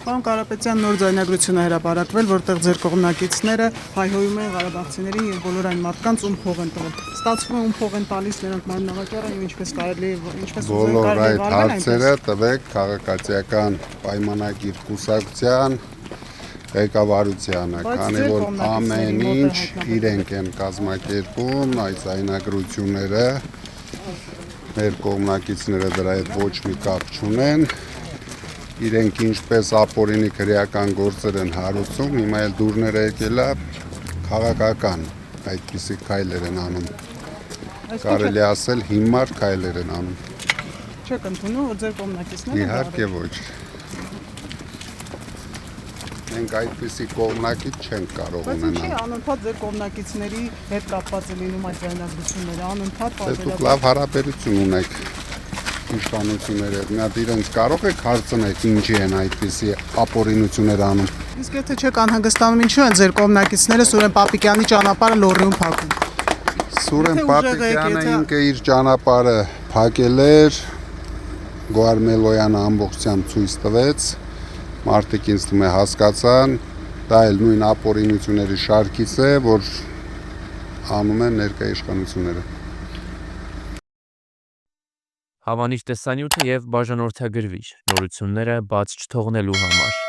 Պարոն Կարապետյան, նոր ձայնագրություն է հրապարակվել, որտեղ ձեր կողմնակիցները հայհոյում են ղարաբաղցիներին եւ բոլոր այն մարդկանց, ում փող են տվել։ Ստացվում է ում փող են տալիս, նրանք մարմնավաճառ են, ինչպես կարելի է, ինչպես ուզում Բոլոր կարելի է այդ վարվել հարցերը տվեք քաղաքացիական պայմանագիր կուսակցության ղեկավարությանը, քանի որ ամեն ինչ իրենք են կազմակերպում, այդ ձայնագրությունները մեր կողմնակիցները դրա հետ ոչ մի կապ չունեն, իրենք ինչպես ապօրինի քրեական գործեր են հարուցում, հիմա էլ դուրները եկել է քաղաքական այդպիսի քայլեր են անում, կարելի ասել հիմար քայլեր են անում։ Չեք ընդունում, որ ձեր կողմնակիցները Իհարկե ոչ։ Մենք այդպիսի կողմնակից չենք կարող Բայց ինչի ունենալ։ անընդհատ ձեր կողմնակիցների հետ կապված է լինում այդ ձայնագրությունները, անընդհատ Դուք լավ հարաբերություն ունեք իշխանությունների հետ, մի հատ իրենց կարող եք հարցնել ինչի են այդպիսի ապօրինություններ անում։ Իսկ եթե չեք անհանգստանում, ինչու են ձեր կողմնակիցները Սուրեն Պապիկյանի ճանապարհը լոռիում փակում։ Սուրեն Պապիկյանը ինքը իր ճանապարհը փակել էր, Գոհար ամբողջությամբ ցույց տվեց, մարդիկ ինձ թվում է հասկացան, դա էլ նույն ապօրինությունների շարքից է, որ անում են ներկայ իշխանությունները։ Հավանիչ տեսանյութը եւ բաժանորդագրվիչ նորությունները բաց չթողնելու համար